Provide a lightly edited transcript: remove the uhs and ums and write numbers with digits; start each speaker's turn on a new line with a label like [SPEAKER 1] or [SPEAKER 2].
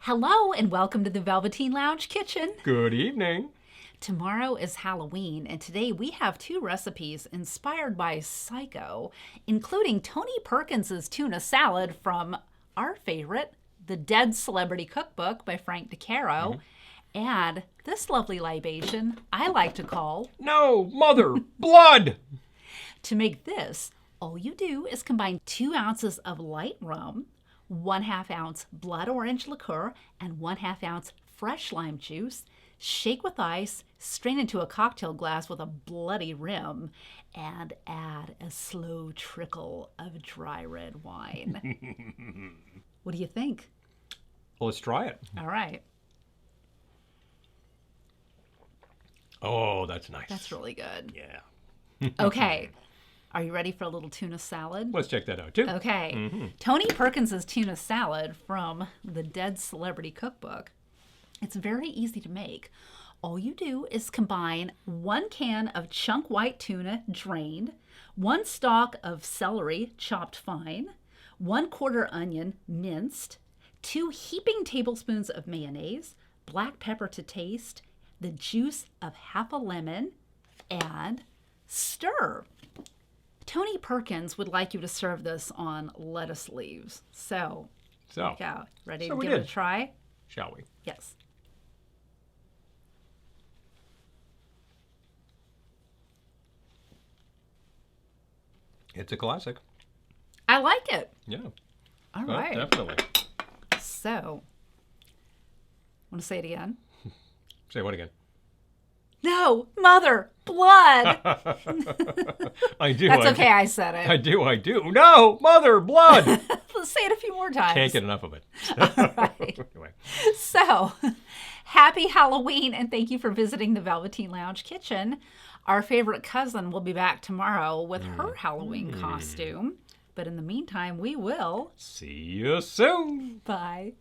[SPEAKER 1] Hello and welcome to the Velveteen Lounge Kitchen.
[SPEAKER 2] Good evening.
[SPEAKER 1] Tomorrow is Halloween, and today we have 2 recipes inspired by Psycho, including Tony Perkins' tuna salad from our favorite, the Dead Celebrity Cookbook by Frank DeCaro, and this lovely libation I like to call
[SPEAKER 2] No, mother, blood!
[SPEAKER 1] To make this, all you do is combine 2 ounces of light rum, 1/2 ounce blood orange liqueur, and 1/2 ounce fresh lime juice. Shake with ice, strain into a cocktail glass with a bloody rim, and add a slow trickle of dry red wine. What do you think?
[SPEAKER 2] Well, let's try it.
[SPEAKER 1] All right.
[SPEAKER 2] Oh, that's nice.
[SPEAKER 1] That's really good.
[SPEAKER 2] Yeah.
[SPEAKER 1] Okay. Are you ready for a little tuna salad?
[SPEAKER 2] Let's check that out, too.
[SPEAKER 1] Okay. Tony Perkins' tuna salad from the Dead Celebrity Cookbook. It's very easy to make. All you do is combine 1 can of chunk white tuna drained, 1 stalk of celery chopped fine, 1/4 onion minced, 2 heaping tablespoons of mayonnaise, black pepper to taste, the juice of 1/2 lemon, and stir. Tony Perkins would like you to serve this on lettuce leaves. So, yeah, ready to give it a try?
[SPEAKER 2] Shall we?
[SPEAKER 1] Yes.
[SPEAKER 2] It's a classic.
[SPEAKER 1] I like it.
[SPEAKER 2] Yeah.
[SPEAKER 1] All right.
[SPEAKER 2] Definitely.
[SPEAKER 1] So, want to say it again?
[SPEAKER 2] Say what again?
[SPEAKER 1] No, mother, blood.
[SPEAKER 2] I do.
[SPEAKER 1] That's okay, I said it.
[SPEAKER 2] I do. No, mother, blood.
[SPEAKER 1] Let's say it a few more times.
[SPEAKER 2] Can't get enough of it.
[SPEAKER 1] All right.
[SPEAKER 2] Anyway.
[SPEAKER 1] So, happy Halloween, and thank you for visiting the Velveteen Lounge Kitchen. Our favorite cousin will be back tomorrow with her Halloween costume. But in the meantime, we will
[SPEAKER 2] See you soon.
[SPEAKER 1] Bye.